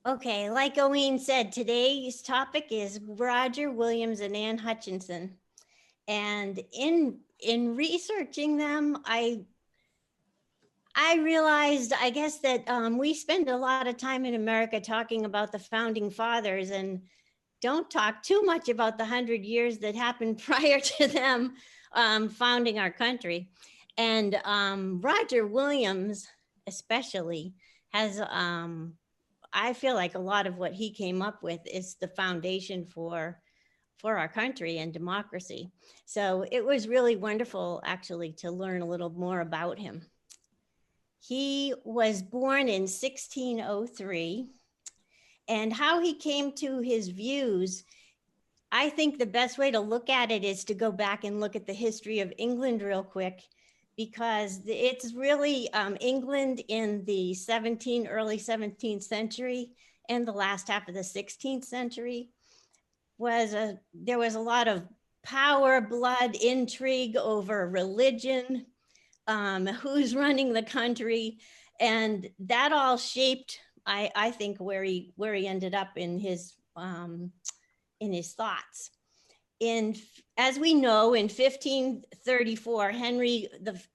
Okay, like Owen said, today's topic is Roger Williams and Anne Hutchinson. And in researching them, I realized, I guess, that we spend a lot of time in America talking about the founding fathers and don't talk too much about the 100 years that happened prior to them founding our country. And Roger Williams, especially, has I feel like a lot of what he came up with is the foundation for our country and democracy. So it was really wonderful, actually, to learn a little more about him. He was born in 1603, and how he came to his views, I think the best way to look at it is to go back and look at the history of England real quick, because it's really England in the early 17th century and the last half of the 16th century there was a lot of power, blood, intrigue over religion, who's running the country, and that all shaped, I think, where he ended up in his thoughts. As we know, in 1534, Henry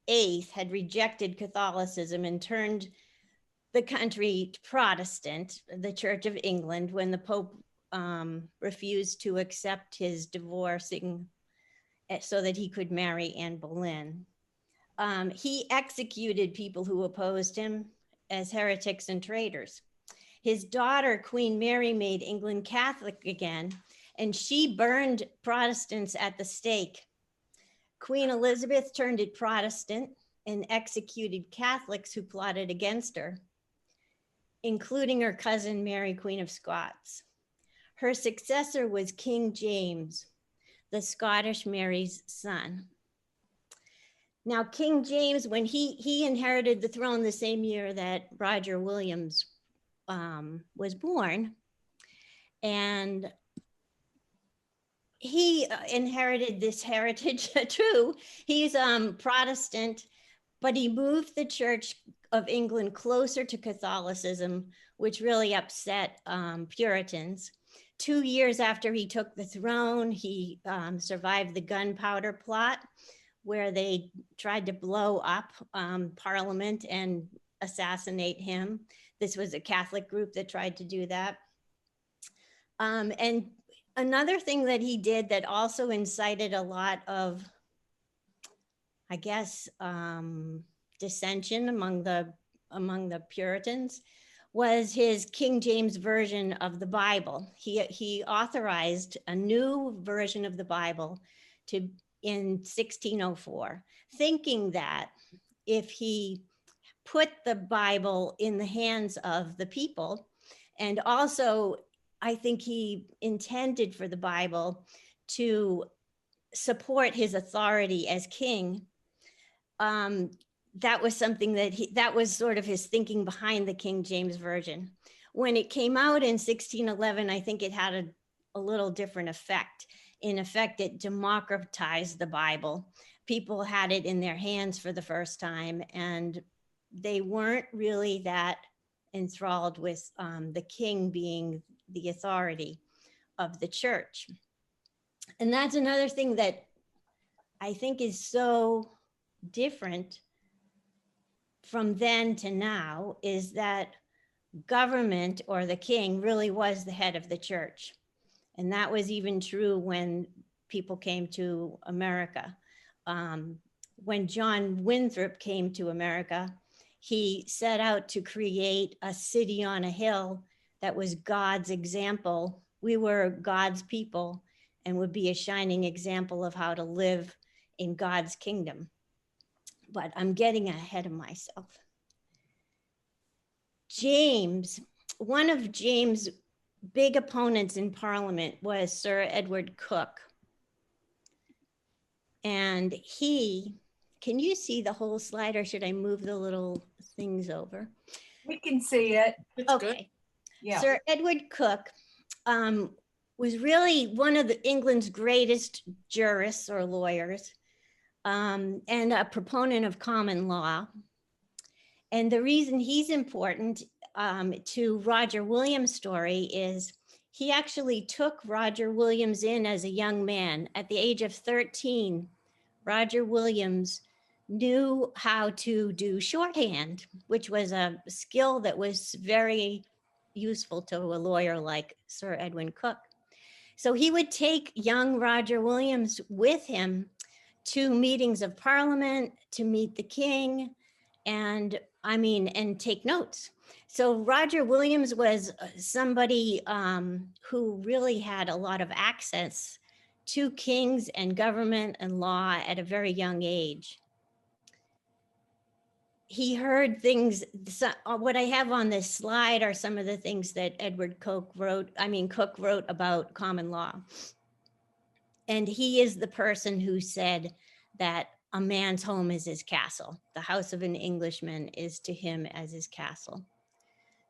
VIII had rejected Catholicism and turned the country Protestant, the Church of England, when the Pope refused to accept his divorcing so that he could marry Anne Boleyn. He executed people who opposed him as heretics and traitors. His daughter, Queen Mary, made England Catholic again, and she burned Protestants at the stake. Queen Elizabeth turned it Protestant and executed Catholics who plotted against her, including her cousin Mary, Queen of Scots. Her successor was King James, the Scottish Mary's son. Now, King James, when he inherited the throne the same year that Roger Williams was born, and he inherited this heritage too. He's Protestant, but he moved the Church of England closer to Catholicism, which really upset Puritans. 2 years after he took the throne, he survived the gunpowder plot, where they tried to blow up Parliament and assassinate him. This was a Catholic group that tried to do that. And another thing that he did that also incited a lot of, I guess, dissension among the Puritans was his King James version of the Bible. He authorized a new version of the Bible in 1604, thinking that if he put the Bible in the hands of the people, and also I think he intended for the Bible to support his authority as king, that was something that was sort of his thinking behind the King James Version. When it came out in 1611, I think it had a little different effect. In effect, it democratized the Bible. People had it in their hands for the first time, and they weren't really that enthralled with the king being the authority of the church. And that's another thing that I think is so different from then to now, is that government, or the king, really was the head of the church. And that was even true when people came to America. When John Winthrop came to America, he set out to create a city on a hill that was God's example. We were God's people and would be a shining example of how to live in God's kingdom. But I'm getting ahead of myself. James, one of James' big opponents in Parliament was Sir Edward Coke. And can you see the whole slide, or should I move the little things over? We can see it. It's okay. Good. Yeah. Sir Edward Coke was really one of England's greatest jurists or lawyers, and a proponent of common law. And the reason he's important, to Roger Williams' story is he actually took Roger Williams in as a young man. At the age of 13, Roger Williams knew how to do shorthand, which was a skill that was very useful to a lawyer like Sir Edwin Coke. So he would take young Roger Williams with him to meetings of Parliament, to meet the king, and take notes. So Roger Williams was somebody who really had a lot of access to kings and government and law at a very young age. He heard things, what I have on this slide are some of the things that Coke wrote about common law. And he is the person who said that a man's home is his castle. The house of an Englishman is to him as his castle.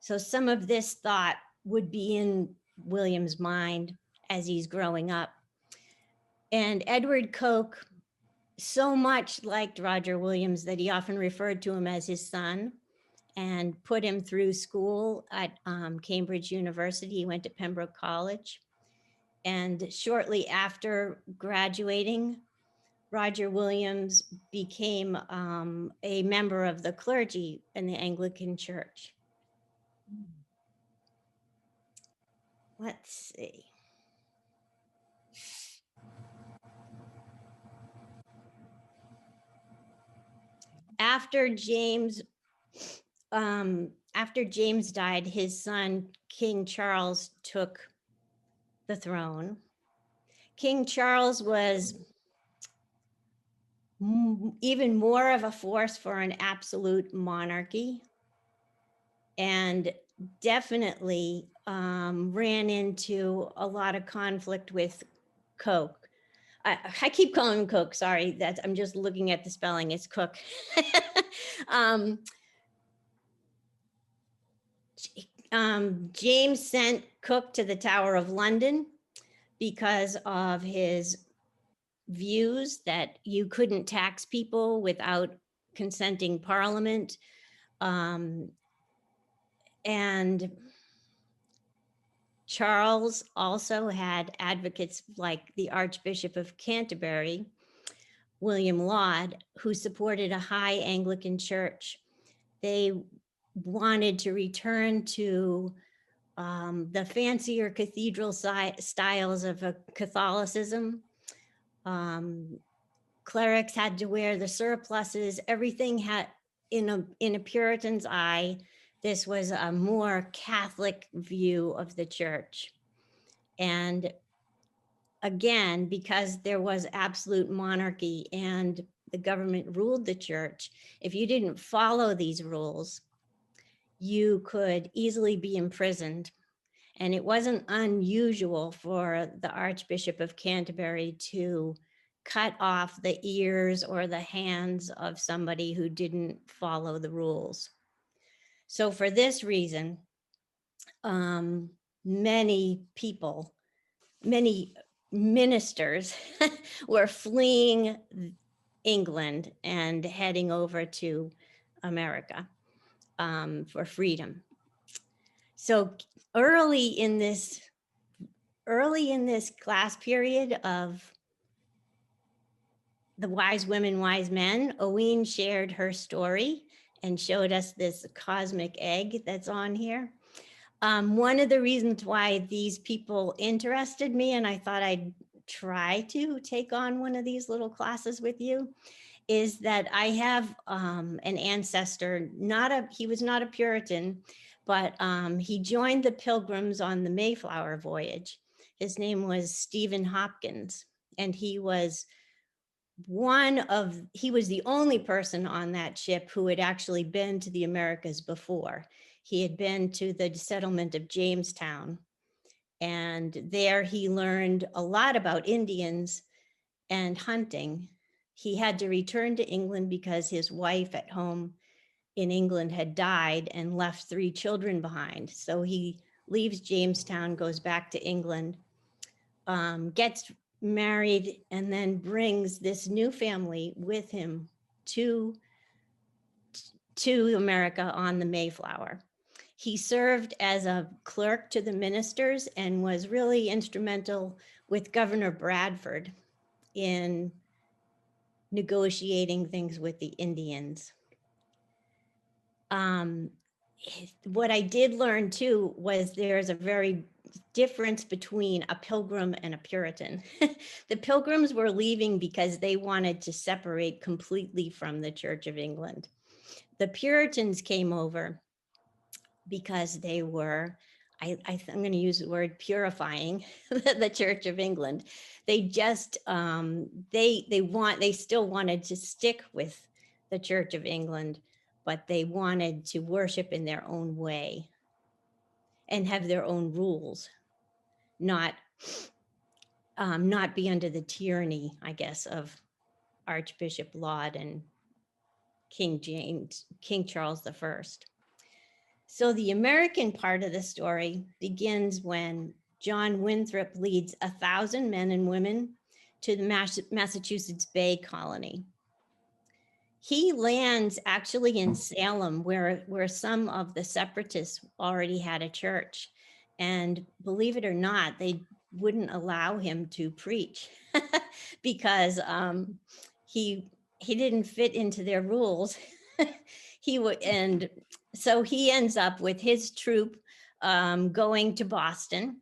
So some of this thought would be in William's mind as he's growing up. And Edward Coke so much liked Roger Williams that he often referred to him as his son and put him through school at Cambridge University. He went to Pembroke College. And shortly after graduating, Roger Williams became a member of the clergy in the Anglican Church. Let's see. After James died, his son, King Charles, took the throne. King Charles was even more of a force for an absolute monarchy, and definitely ran into a lot of conflict with Coke. I keep calling him Coke, sorry, I'm just looking at the spelling, it's Cook. James sent Coke to the Tower of London because of his views that you couldn't tax people without consenting Parliament. And Charles also had advocates like the Archbishop of Canterbury, William Laud, who supported a high Anglican church. They wanted to return to the fancier cathedral styles of Catholicism. Clerics had to wear the surplices. Everything had, in a Puritan's eye, this was a more Catholic view of the church. And again, because there was absolute monarchy and the government ruled the church, if you didn't follow these rules, you could easily be imprisoned. And it wasn't unusual for the Archbishop of Canterbury to cut off the ears or the hands of somebody who didn't follow the rules. So for this reason, many people, many ministers were fleeing England and heading over to America for freedom. So early in this class period of the Wise Women, Wise Men, Oween shared her story and showed us this cosmic egg that's on here. One of the reasons why these people interested me, and I thought I'd try to take on one of these little classes with you, is that I have an ancestor, he was not a Puritan, but he joined the Pilgrims on the Mayflower voyage. His name was Stephen Hopkins, and he was the only person on that ship who had actually been to the Americas before. He had been to the settlement of Jamestown, and there he learned a lot about Indians and hunting. He had to return to England because his wife at home in England had died and left 3 children behind. So he leaves Jamestown, goes back to England, gets married, and then brings this new family with him to America on the Mayflower. He served as a clerk to the ministers and was really instrumental with Governor Bradford in negotiating things with the Indians. What I did learn too was there's a very difference between a Pilgrim and a Puritan. The Pilgrims were leaving because they wanted to separate completely from the Church of England. The Puritans came over because they were, I'm going to use the word purifying the Church of England. They just, they still wanted to stick with the Church of England, but they wanted to worship in their own way and have their own rules, not be under the tyranny, I guess, of Archbishop Laud and King Charles I. So the American part of the story begins when John Winthrop leads 1,000 men and women to the Massachusetts Bay Colony. He lands actually in Salem, where some of the separatists already had a church. And believe it or not, they wouldn't allow him to preach because he didn't fit into their rules. And so he ends up with his troop going to Boston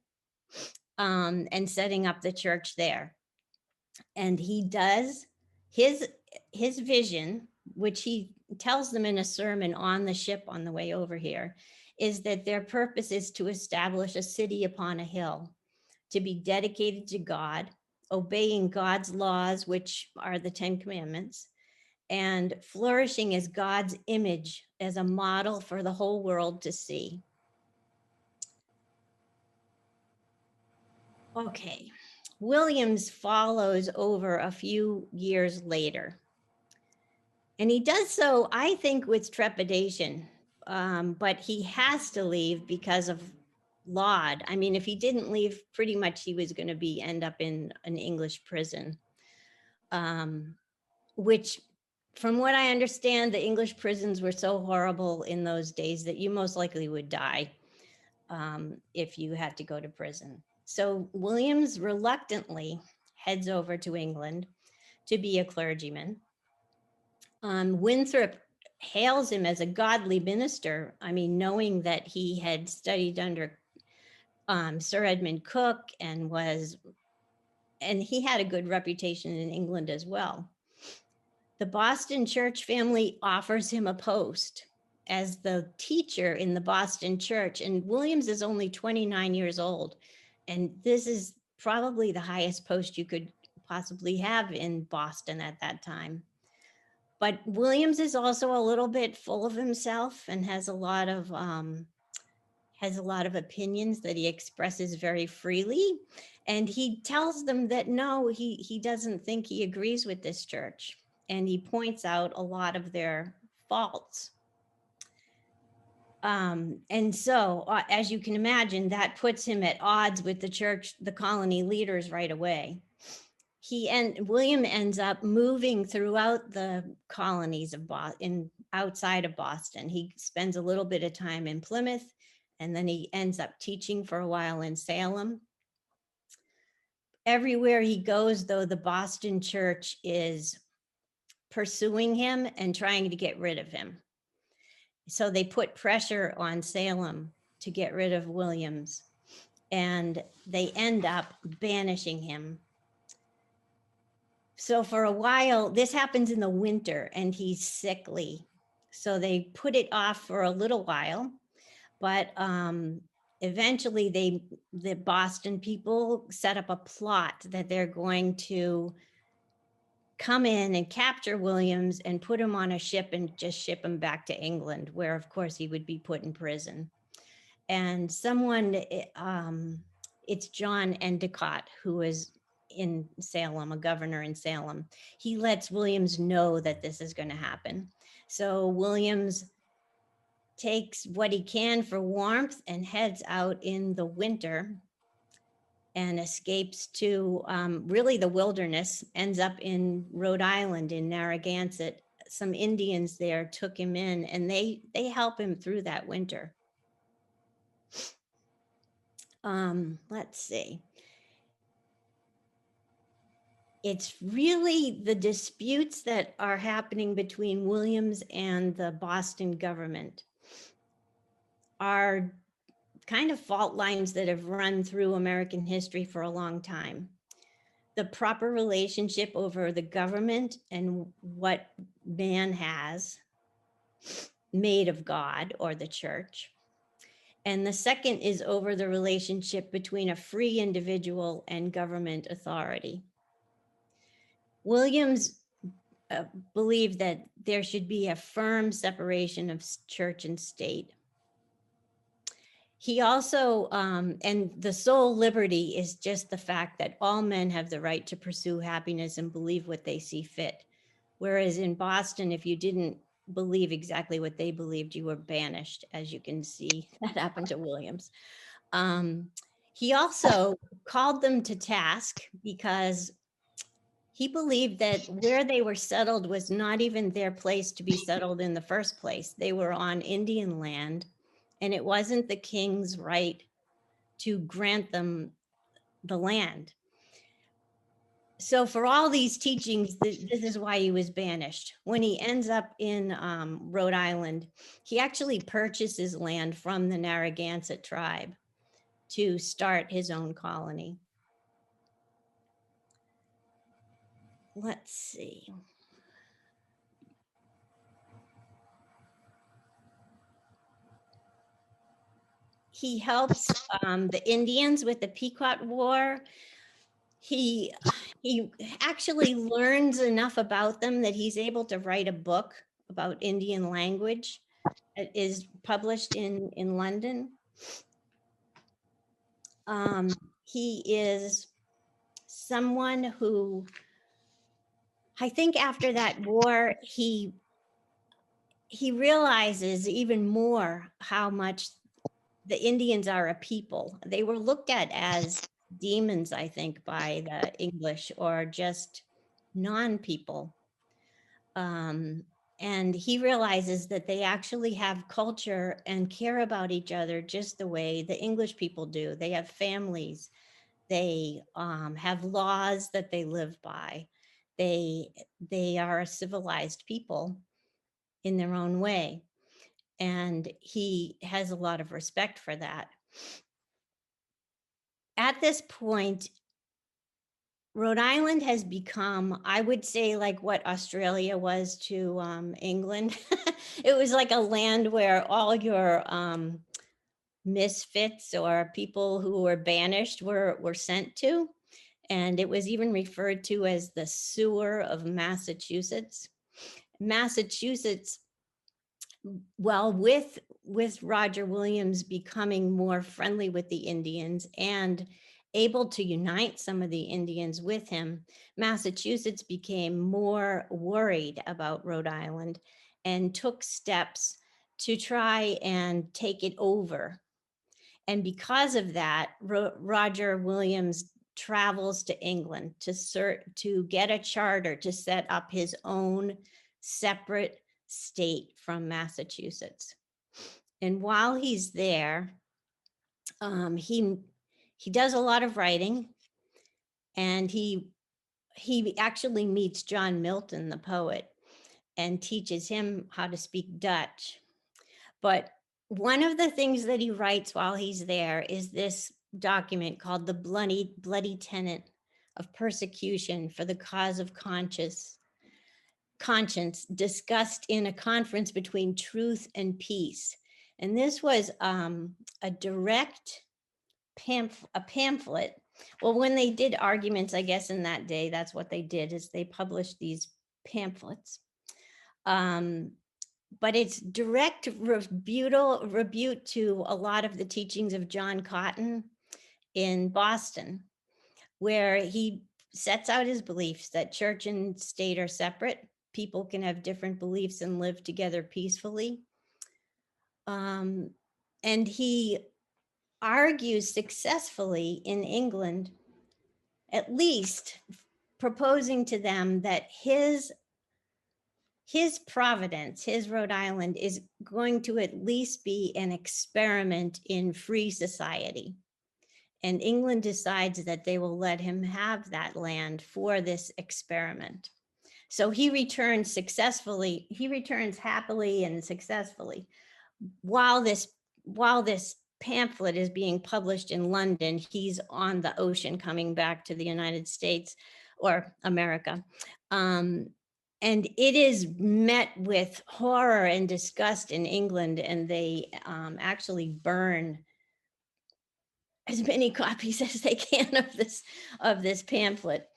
and setting up the church there. And he does his vision, which he tells them in a sermon on the ship on the way over here, is that their purpose is to establish a city upon a hill, to be dedicated to God, obeying God's laws, which are the 10 Commandments, and flourishing as God's image as a model for the whole world to see. Okay, Williams follows over a few years later. And he does so, I think, with trepidation, but he has to leave because of Laud. I mean, if he didn't leave, pretty much he was going to end up in an English prison, which, from what I understand, the English prisons were so horrible in those days that you most likely would die if you had to go to prison. So Williams reluctantly heads over to England to be a clergyman. Winthrop hails him as a godly minister. I mean, knowing that he had studied under Sir Edmund Coke and he had a good reputation in England as well. The Boston church family offers him a post as the teacher in the Boston church, and Williams is only 29 years old. And this is probably the highest post you could possibly have in Boston at that time. But Williams is also a little bit full of himself and has a lot of opinions that he expresses very freely. And he tells them that no, he doesn't think he agrees with this church. And he points out a lot of their faults. And so, as you can imagine, that puts him at odds with the church, the colony leaders right away. William ends up moving throughout the colonies of outside of Boston. He spends a little bit of time in Plymouth, and then he ends up teaching for a while in Salem. Everywhere he goes, though, the Boston church is pursuing him and trying to get rid of him. So they put pressure on Salem to get rid of Williams, and they end up banishing him. So for a while, this happens in the winter, and he's sickly. So they put it off for a little while, but eventually the Boston people set up a plot that they're going to come in and capture Williams and put him on a ship and just ship him back to England, where of course he would be put in prison. And it's John Endicott, who is in Salem, a governor in Salem. He lets Williams know that this is going to happen. So Williams takes what he can for warmth and heads out in the winter and escapes to really the wilderness, ends up in Rhode Island in Narragansett. Some Indians there took him in, and they help him through that winter. let's see. It's really the disputes that are happening between Williams and the Boston government are kind of fault lines that have run through American history for a long time. The proper relationship over the government and what man has made of God or the church. And the second is over the relationship between a free individual and government authority. Williams believed that there should be a firm separation of church and state. He also, and the sole liberty is just the fact that all men have the right to pursue happiness and believe what they see fit. Whereas in Boston, if you didn't believe exactly what they believed, you were banished, as you can see that happened to Williams. He also called them to task because he believed that where they were settled was not even their place to be settled in the first place. They were on Indian land, and it wasn't the king's right to grant them the land. So for all these teachings, this is why he was banished. When he ends up in Rhode Island, he actually purchases land from the Narragansett tribe to start his own colony. Let's see. He helps the Indians with the Pequot War. He actually learns enough about them that he's able to write a book about Indian language. It is published in London. He is someone who, I think after that war, he realizes even more how much the Indians are a people. They were looked at as demons, I think, by the English, or just non-people. And he realizes that they actually have culture and care about each other just the way the English people do. They have families. They have laws that they live by. They are a civilized people in their own way. And he has a lot of respect for that. At this point, Rhode Island has become, I would say, like what Australia was to England. It was like a land where all your misfits or people who were banished were sent to. And it was even referred to as the sewer of Massachusetts. Massachusetts, well, with Roger Williams becoming more friendly with the Indians and able to unite some of the Indians with him, Massachusetts became more worried about Rhode Island and took steps to try and take it over. And because of that, Roger Williams travels to England to get a charter to set up his own separate state from Massachusetts. And while he's there, he does a lot of writing, and he actually meets John Milton, the poet, and teaches him how to speak Dutch. But one of the things that he writes while he's there is this document called the Bloody Tenet of Persecution for the Cause of Conscience, discussed in a conference between truth and peace. And this was a direct pamphlet. Well, when they did arguments, I guess in that day, that's what they did, is they published these pamphlets. But it's direct rebuke to a lot of the teachings of John Cotton in Boston, where he sets out his beliefs that church and state are separate. People can have different beliefs and live together peacefully. And he argues successfully in England, at least proposing to them that his providence, his Rhode Island, is going to at least be an experiment in free society. And England decides that they will let him have that land for this experiment. So he returns successfully. He returns happily and successfully. While this pamphlet is being published in London, he's on the ocean coming back to the United States or America. And it is met with horror and disgust in England, and they actually burn as many copies as they can of this pamphlet.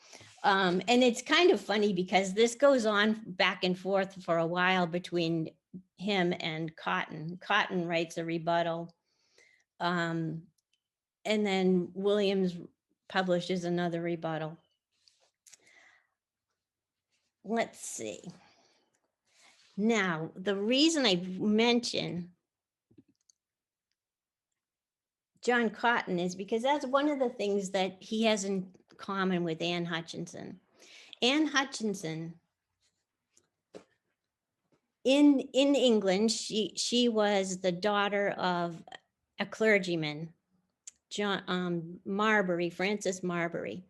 And it's kind of funny because this goes on back and forth for a while between him and Cotton. Cotton writes a rebuttal, and then Williams publishes another rebuttal. Let's see. Now, the reason I mention John Cotton is because that's one of the things that he has in common with Anne Hutchinson. Anne Hutchinson, in England, she was the daughter of a clergyman, John Marbury, Francis Marbury.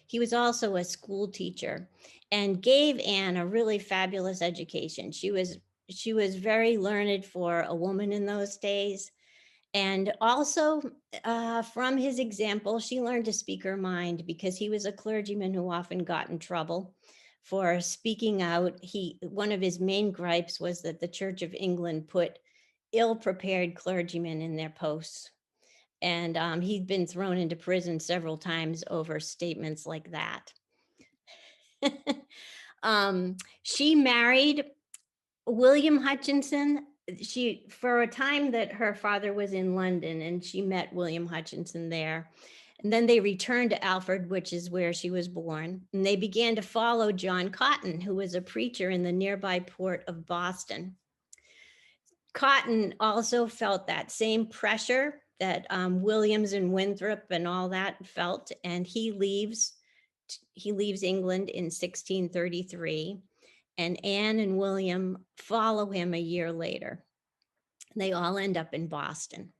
He was also a school teacher and gave Anne a really fabulous education. She was very learned for a woman in those days. And also from his example, she learned to speak her mind, because he was a clergyman who often got in trouble for speaking out. One of his main gripes was that the Church of England put ill-prepared clergymen in their posts. And he'd been thrown into prison several times over statements like that. She married William Hutchinson. For a time that her father was in London, and she met William Hutchinson there. And then they returned to Alfred, which is where she was born. And they began to follow John Cotton, who was a preacher in the nearby port of Boston. Cotton also felt that same pressure that Williams and Winthrop and all that felt, and he leaves England in 1633, and Anne and William follow him a year later. They all end up in Boston.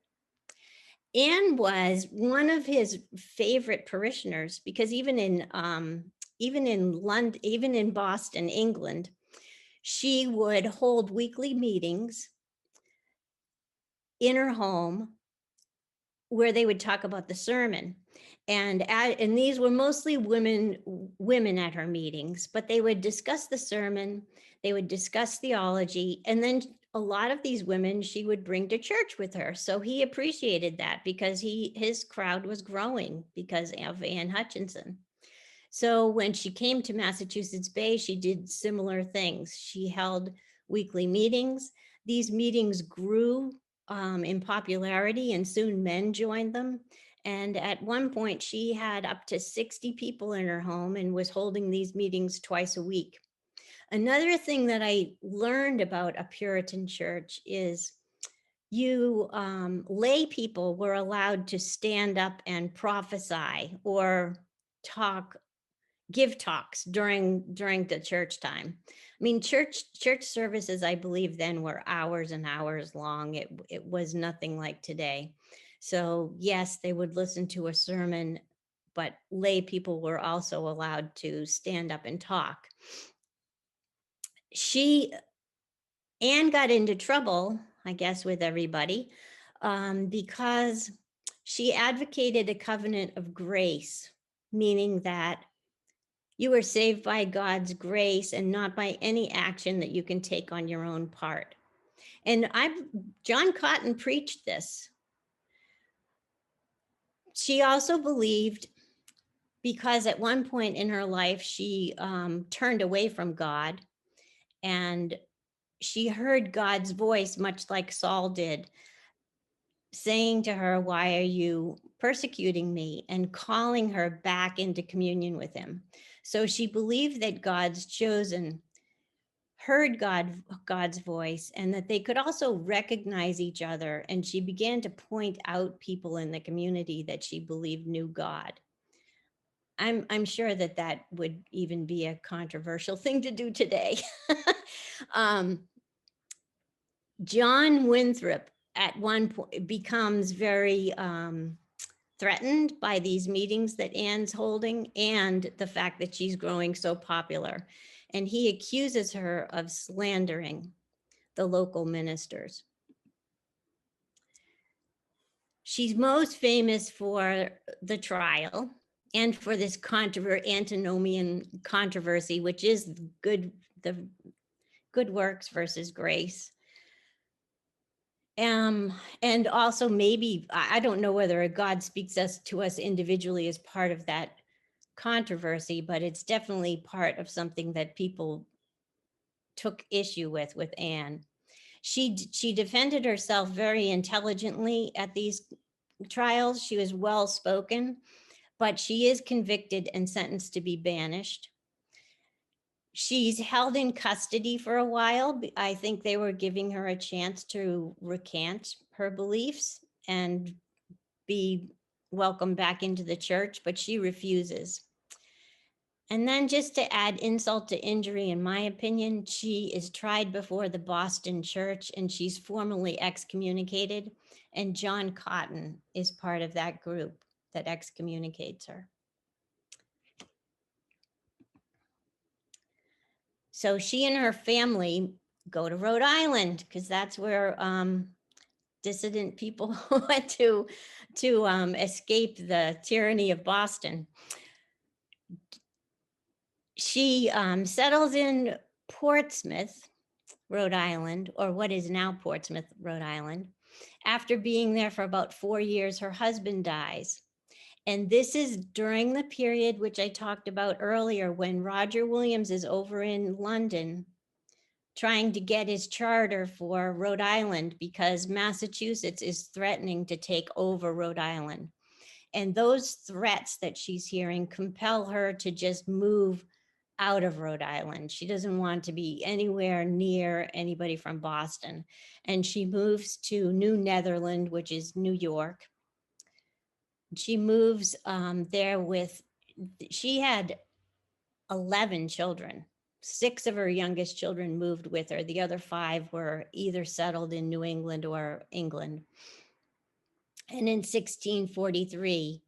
Anne was one of his favorite parishioners, because even in London, even in Boston, England, she would hold weekly meetings in her home where they would talk about the sermon. And these were mostly women at her meetings, but they would discuss the sermon, they would discuss theology, and then a lot of these women she would bring to church with her. So he appreciated that, because his crowd was growing because of Anne Hutchinson. So when she came to Massachusetts Bay, she did similar things. She held weekly meetings. These meetings grew in popularity, and soon men joined them. And at one point, she had up to 60 people in her home and was holding these meetings twice a week. Another thing that I learned about a Puritan church is lay people were allowed to stand up and prophesy or give talks during the church time. I mean, church services, I believe, then were hours and hours long. It was nothing like today. So yes, they would listen to a sermon, but lay people were also allowed to stand up and talk. Anne got into trouble, I guess, with everybody, because she advocated a covenant of grace, meaning that you were saved by God's grace and not by any action that you can take on your own part. And John Cotton preached this. She also believed, because at one point in her life, she turned away from God, and she heard God's voice, much like Saul did, saying to her, "Why are you persecuting me?" and calling her back into communion with him. So she believed that God's chosen heard God's voice, and that they could also recognize each other. And she began to point out people in the community that she believed knew God. I'm sure that would even be a controversial thing to do today. John Winthrop at one point becomes very threatened by these meetings that Anne's holding and the fact that she's growing so popular. And he accuses her of slandering the local ministers. She's most famous for the trial and for this antinomian controversy, which is the good works versus grace. And also maybe, I don't know whether God speaks to us individually as part of that controversy, but it's definitely part of something that people took issue with Anne. She defended herself very intelligently at these trials. She was well spoken, but she is convicted and sentenced to be banished. She's held in custody for a while. I think they were giving her a chance to recant her beliefs and be welcomed back into the church, but she refuses. And then just to add insult to injury, in my opinion, she is tried before the Boston church and she's formally excommunicated. And John Cotton is part of that group that excommunicates her. So she and her family go to Rhode Island because that's where dissident people went to escape the tyranny of Boston. She settles in Portsmouth, Rhode Island, or what is now Portsmouth, Rhode Island. After being there for about 4 years, her husband dies. And this is during the period which I talked about earlier, when Roger Williams is over in London trying to get his charter for Rhode Island because Massachusetts is threatening to take over Rhode Island. And those threats that she's hearing compel her to just move out of Rhode Island. She doesn't want to be anywhere near anybody from Boston. And she moves to New Netherland, which is New York. She moves there with, she had 11 children. 6 of her youngest children moved with her. The other 5 were either settled in New England or England. And in 1643,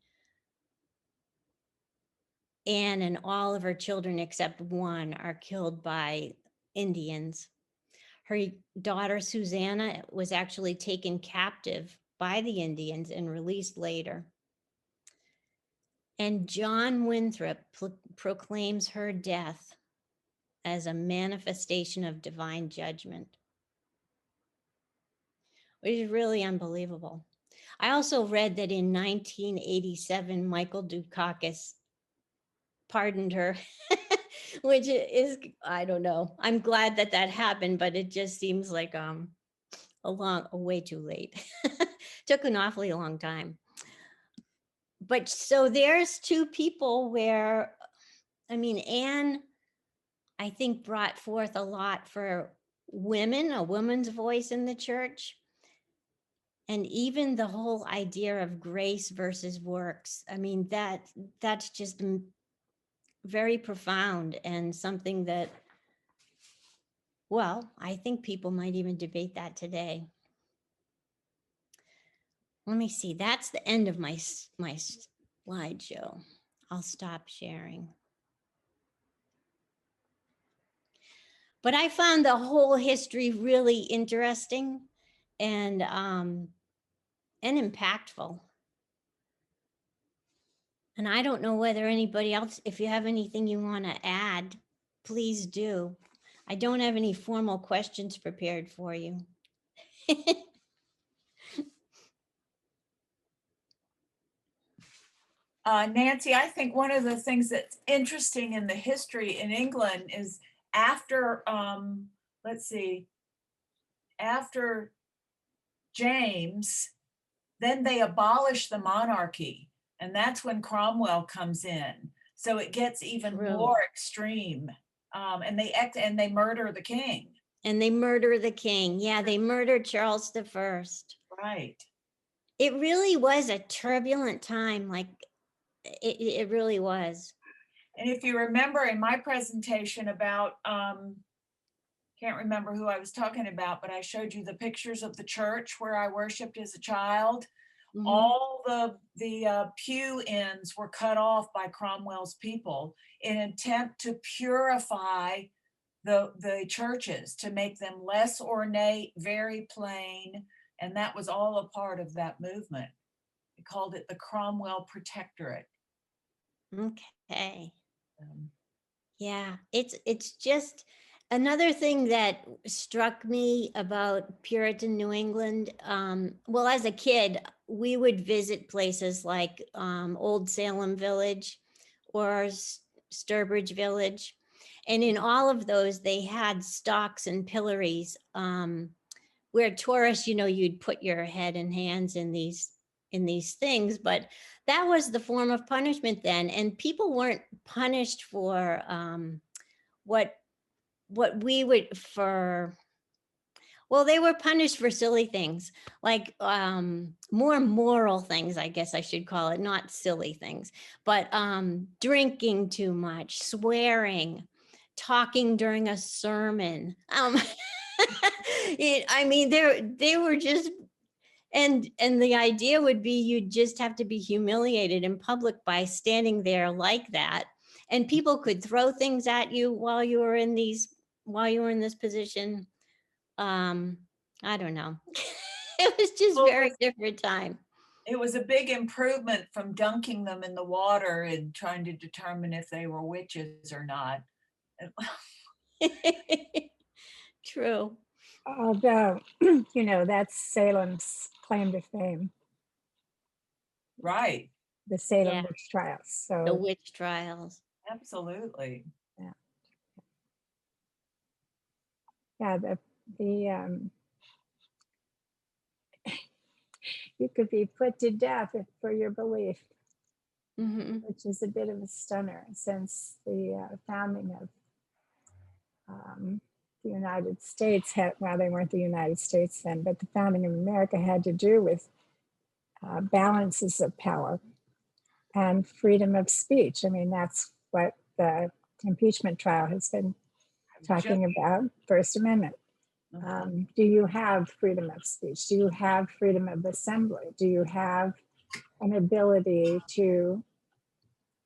Anne and all of her children except one are killed by Indians. Her daughter Susanna was actually taken captive by the Indians and released later. And John Winthrop proclaims her death as a manifestation of divine judgment, which is really unbelievable. I also read that in 1987, Michael Dukakis pardoned her, which is, I don't know. I'm glad that that happened, but it just seems like way too late. Took an awfully long time. But so there's 2 people where, I mean, Anne, I think, brought forth a lot for women, a woman's voice in the church. And even the whole idea of grace versus works. I mean, that's just very profound and something that, well, I think people might even debate that today. Let me see. That's the end of my slideshow. I'll stop sharing. But I found the whole history really interesting and impactful. And I don't know whether anybody else, if you have anything you want to add, please do. I don't have any formal questions prepared for you. Nancy, I think one of the things that's interesting in the history in England is after, after James, then they abolish the monarchy, and that's when Cromwell comes in. So it gets even more extreme, and they murder the king. And they murder the king. Yeah, they murdered Charles I. Right. It really was a turbulent time. Like it really was. And if you remember in my presentation about, can't remember who I was talking about, but I showed you the pictures of the church where I worshiped as a child. all the pew ends were cut off by Cromwell's people in an attempt to purify the churches, to make them less ornate, very plain. And that was all a part of that movement. They called it the Cromwell Protectorate. Okay. Yeah, it's just another thing that struck me about Puritan New England. Well, as a kid, we would visit places like Old Salem Village or Sturbridge Village. And in all of those, they had stocks and pillories where tourists, you'd put your head and hands in these things, but that was the form of punishment then. And people weren't punished for what we would they were punished for silly things, like more moral things, I guess I should call it, not silly things, but drinking too much, swearing, talking during a sermon. I mean, they were just, and the idea would be you'd just have to be humiliated in public by standing there like that, and people could throw things at you while you were in this position. I don't know. It was just very different time. It was a big improvement from dunking them in the water and trying to determine if they were witches or not. True. Although, that's Salem's claim to fame. Right. The Salem witch trials. So the witch trials. Absolutely. Yeah. Yeah, you could be put to death for your belief, which is a bit of a stunner, since the founding of the United States they weren't the United States then, but the founding of America had to do with balances of power and freedom of speech. I mean, that's what the impeachment trial has been talking about, First Amendment. Do you have freedom of speech? Do you have freedom of assembly? Do you have an ability to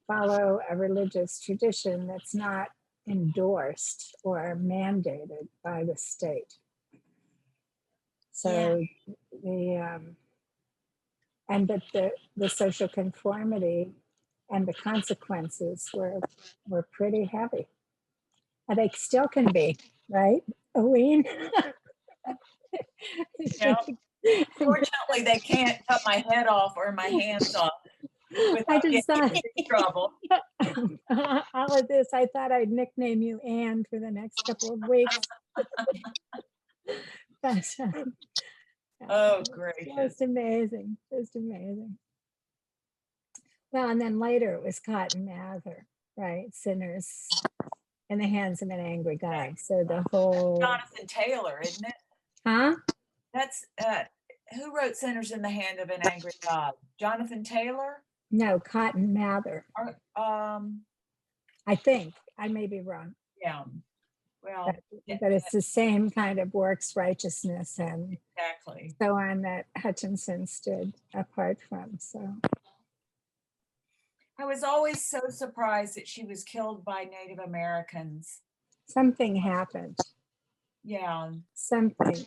follow a religious tradition that's not endorsed or mandated by the state? So the social conformity and the consequences were pretty heavy. And they still can be, right, Owen? Fortunately, they can't cut my head off or my hands off without getting in trouble. All of this, I thought I'd nickname you Anne for the next couple of weeks. But, oh, gracious. Just amazing, just amazing. Well, and then later it was Cotton Mather, right? Sinners in the hands of an angry God. So the whole Jonathan Taylor, isn't it? Huh? That's who wrote Sinners in the Hand of an Angry God? Jonathan Taylor? No, Cotton Mather. I think I may be wrong. Yeah. Well, but it's the same kind of works righteousness and exactly so on that Hutchinson stood apart from. So I was always so surprised that she was killed by Native Americans. Something happened. Yeah. Something.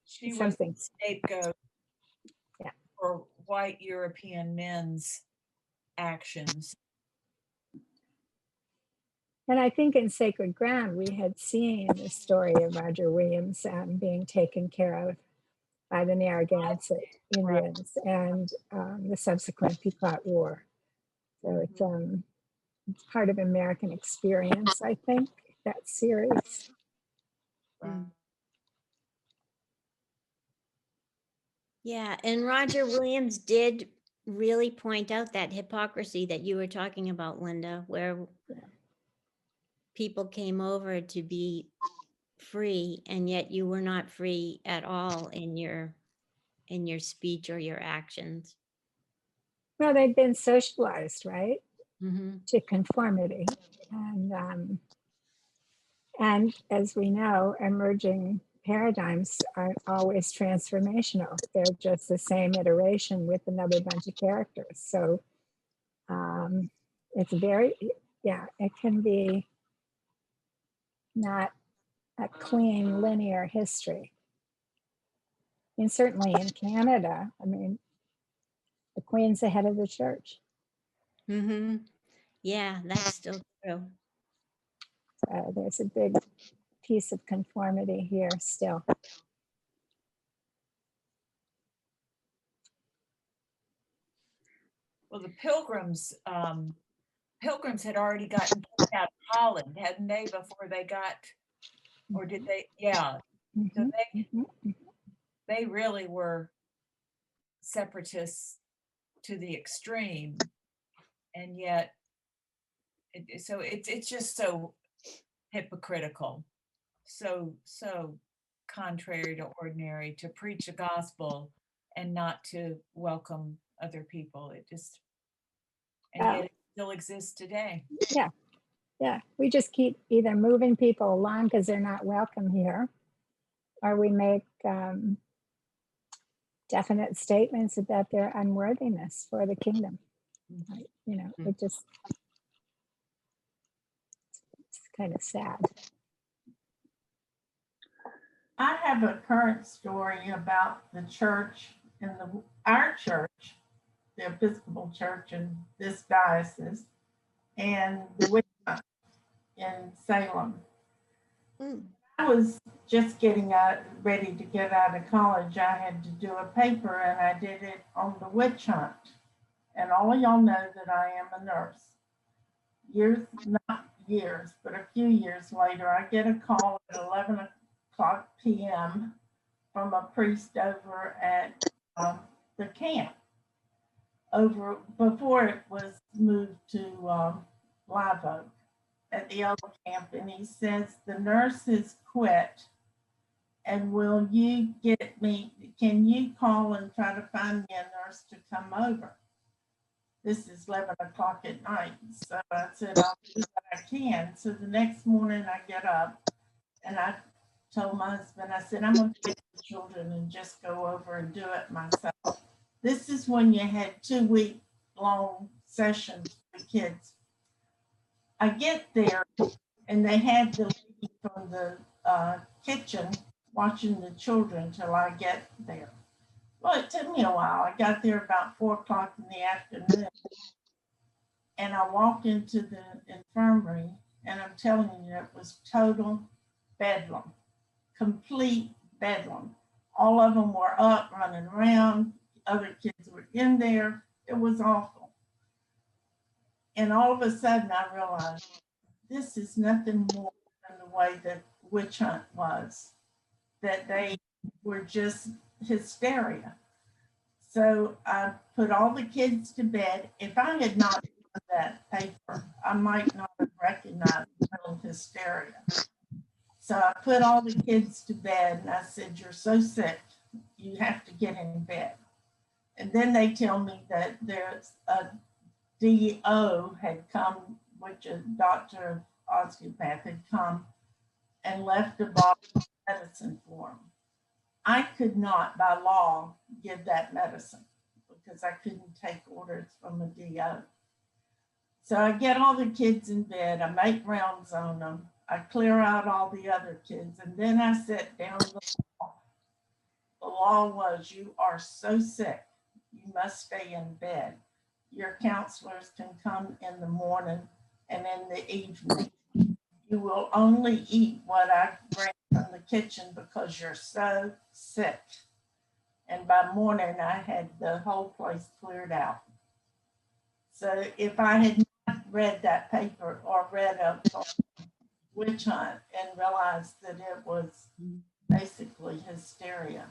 She was a scapegoat for white European men's actions. And I think in Sacred Ground, we had seen the story of Roger Williams being taken care of by the Narragansett Indians and the subsequent Pequot War. So it's part of American experience, I think, that series. Yeah, and Roger Williams did really point out that hypocrisy that you were talking about, Linda, where people came over to be free, and yet you were not free at all in your speech or your actions. Well, they'd been socialized, right, to conformity, and as we know, emerging paradigms aren't always transformational. They're just the same iteration with another bunch of characters. So it's very, yeah, it can be not a clean linear history. And certainly in Canada, I mean, the Queen's the head of the church. Mm-hmm. Yeah, that's still true. There's a big piece of conformity here still. Well, the Pilgrims had already gotten kicked out of Holland, hadn't they, before they got, or did they? Yeah. So they really were separatists to the extreme, and yet, so it's just so hypocritical, so contrary to ordinary to preach a gospel and not to welcome other people. It just, and yet it still exists today. Yeah. Yeah, we just keep either moving people along because they're not welcome here, or we make definite statements about their unworthiness for the kingdom. Right? You know, it just, it's kind of sad. I have a current story about the church our church, the Episcopal Church in this diocese, and the witch hunt in Salem. I was just getting ready to get out of college. I had to do a paper, and I did it on the witch hunt. And all of y'all know that I am a nurse. Not years, but a few years later, I get a call at 11 o'clock p.m. from a priest over at the camp, before it was moved to Live Oak at the other camp. And he says, the nurses quit, and can you call and try to find me a nurse to come over? This is 11 o'clock at night. So I said, I'll do what I can. So the next morning I get up and I told my husband, I said, I'm going to take the children and just go over and do it myself. This is when you had 2-week-long sessions with kids. I get there and they had the lady from the kitchen watching the children till I get there. Well, it took me a while. I got there about 4 o'clock in the afternoon, and I walked into the infirmary, and I'm telling you, it was total bedlam, complete bedlam. All of them were up, running around. Other kids were in there. It was awful. And all of a sudden, I realized this is nothing more than the way that witch hunt was, that they were just hysteria. So I put all the kids to bed. If I had not done that paper, I might not have recognized mental hysteria. So I put all the kids to bed and I said, you're so sick, you have to get in bed. And then they tell me that there's a DO had come, which a doctor of osteopath had come and left a bottle of medicine for them. I could not, by law, give that medicine because I couldn't take orders from a DO. So I get all the kids in bed, I make rounds on them, I clear out all the other kids, and then I sit down the law. The law was, you are so sick, you must stay in bed. Your counselors can come in the morning and in the evening. You will only eat what I bring from the kitchen because you're so sick. And by morning, I had the whole place cleared out. So if I had not read that paper or read a witch hunt and realized that it was basically hysteria,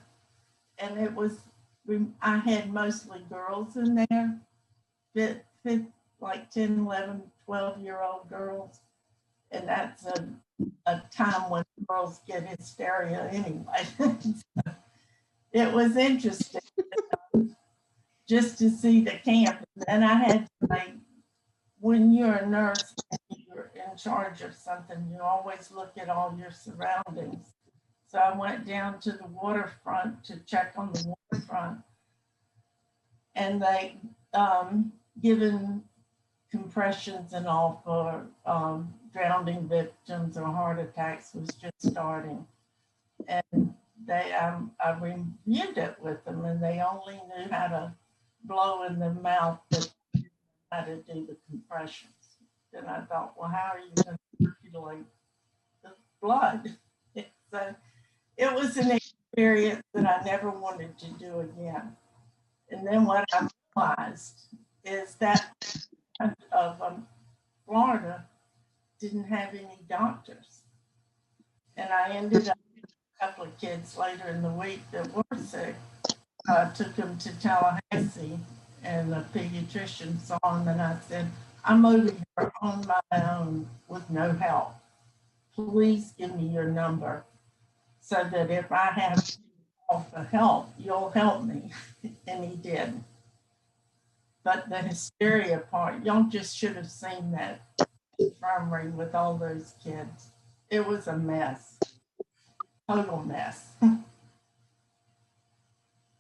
and it was, I had mostly girls in there, like 10, 11, 12-year-old girls. And that's a time when girls get hysteria anyway. So it was interesting just to see the camp. And I had to like, when you're a nurse and you're in charge of something, you always look at all your surroundings. So I went down to the waterfront to check on the waterfront. And they given compressions and all for drowning victims or heart attacks was just starting. And they, I reviewed it with them, and they only knew how to blow in the mouth, but how to do the compressions. And I thought, well, how are you going to circulate the blood? So it was an experience that I never wanted to do again. And then what I realized is that of Florida didn't have any doctors. And I ended up with a couple of kids later in the week that were sick. I took them to Tallahassee, and the pediatrician saw them, and I said, I'm over here on my own with no help. Please give me your number so that if I have to call for help, you'll help me. And he did. But the hysteria part, y'all just should have seen that infirmary with all those kids. It was a mess, total mess.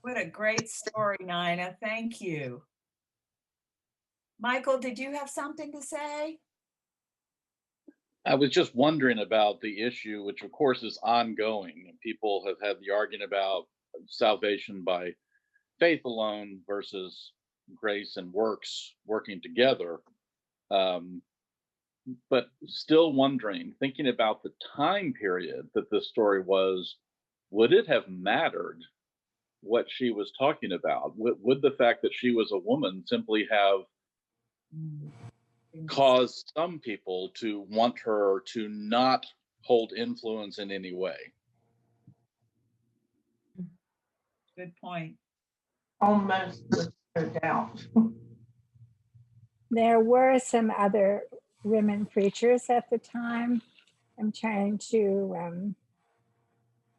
What a great story, Nina. Thank you. Michael, did you have something to say? I was just wondering about the issue, which of course is ongoing. People have had the argument about salvation by faith alone versus grace and works working together. But still wondering, thinking about the time period that this story was, would it have mattered what she was talking about? Would the fact that she was a woman simply have caused some people to want her to not hold influence in any way? Good point. Almost without a doubt. There were some other women preachers at the time. I'm trying to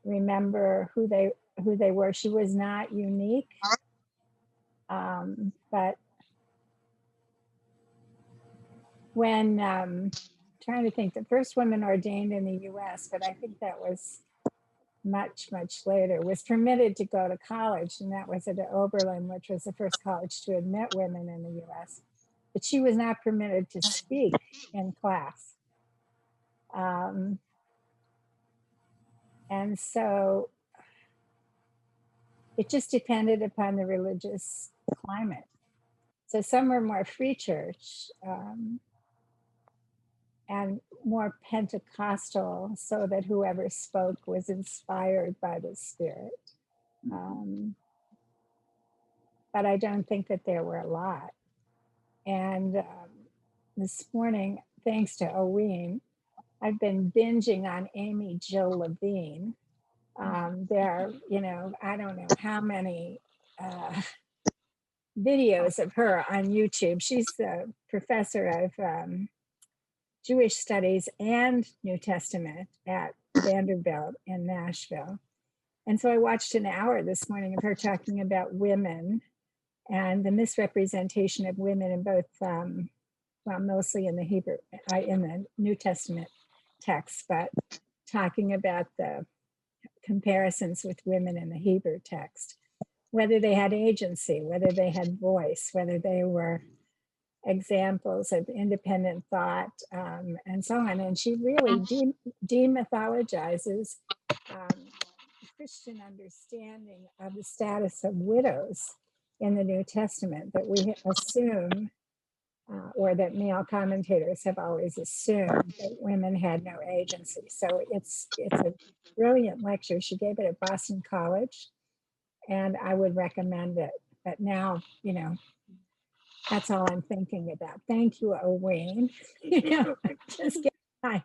remember who they were. She was not unique, but when trying to think, the first woman ordained in the U.S., but I think that was much later, was permitted to go to college, and that was at Oberlin, which was the first college to admit women in the U.S. But she was not permitted to speak in class. And so it just depended upon the religious climate. So some were more free church and more Pentecostal, so that whoever spoke was inspired by the Spirit. But I don't think that there were a lot. And this morning, thanks to Oween, I've been binging on Amy Jill Levine. There are, I don't know how many videos of her on YouTube. She's the professor of Jewish studies and New Testament at Vanderbilt in Nashville. And so I watched an hour this morning of her talking about women and the misrepresentation of women in both, well, mostly in the Hebrew, in the New Testament text, but talking about the comparisons with women in the Hebrew text, whether they had agency, whether they had voice, whether they were examples of independent thought, and so on. And she really demythologizes Christian understanding of the status of widows in the New Testament that we assume, or that male commentators have always assumed, that women had no agency. So it's a brilliant lecture. She gave it at Boston College, and I would recommend it. But now, that's all I'm thinking about. Thank you, Oween. Just get my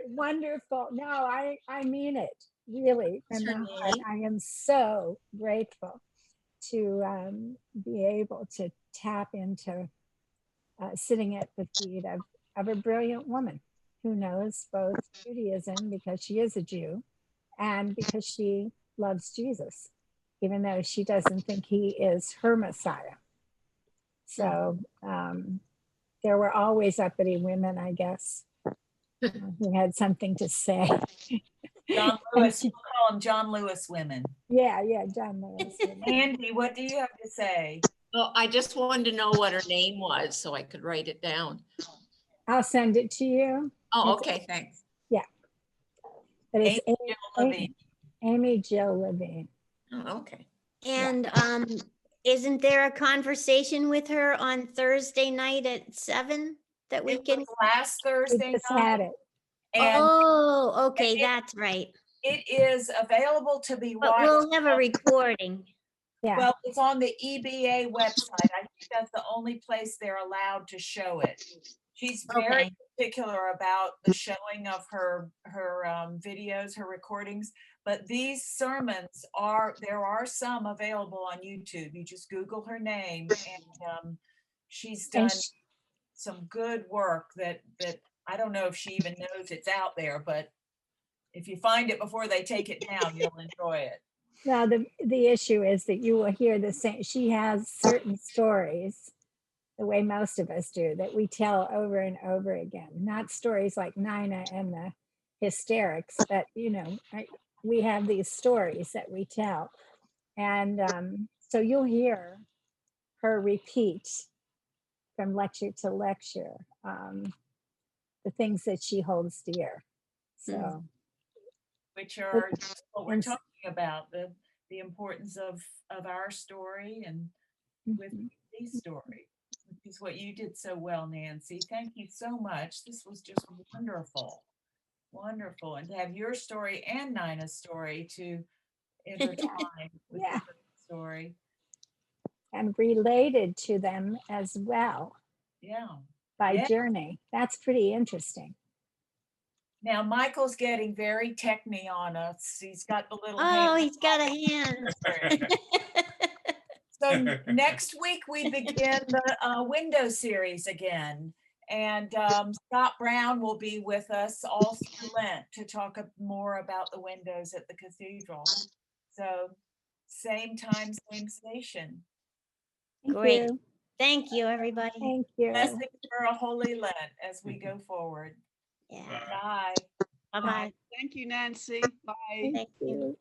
wonderful. No, I mean it really. And I am so grateful to be able to tap into sitting at the feet of a brilliant woman who knows both Judaism, because she is a Jew, and because she loves Jesus, even though she doesn't think he is her Messiah. So there were always uppity women, I guess, who had something to say. John And Lewis, she- we'll call them John Lewis women. yeah, John Lewis. Andy, what do you have to say? Well, I just wanted to know what her name was so I could write it down. I'll send it to you. Oh, It's- okay, thanks. But it's Amy Jill Levine. Amy Jill Levine. Oh, okay. And isn't there a conversation with her on Thursday night at 7 that we It can? was last We Thursday just night, had it. and Oh, okay, it- that's right. it is available to be But watched. we'll have a recording. Yeah. Well, it's on the EBA website. I think that's the only place they're allowed to show it. She's very Okay. particular about the showing of her videos, her recordings. But these sermons there are some available on YouTube. You just Google her name, and she's done And some good work that I don't know if she even knows it's out there, but if you find it before they take it down, you'll enjoy it. Well, the issue is that you will hear the same. She has certain stories, the way most of us do, that we tell over and over again. Not stories like Nina and the hysterics, but we have these stories that we tell, and so you'll hear her repeat from lecture to lecture the things that she holds dear. So. Which are what we're and- talking about, the importance of our story and with these story, which is what you did so well, Nancy. Thank you so much. This was just wonderful. Wonderful. And to have your story and Nina's story to intertwine with Yeah. the story. And related to them as well Yeah. by Yeah. journey. That's pretty interesting. Now Michael's getting very techny on us. He's got the little Oh, hand. he's got a hand. So next week we begin the window series again. And Scott Brown will be with us all through Lent to talk more about the windows at the cathedral. So same time, same station. Thank Great. you. Thank you, everybody. Thank you. Blessings for a holy Lent as we go forward. Yeah. Bye. Bye-bye. Thank you, Nancy. Bye. Thank you.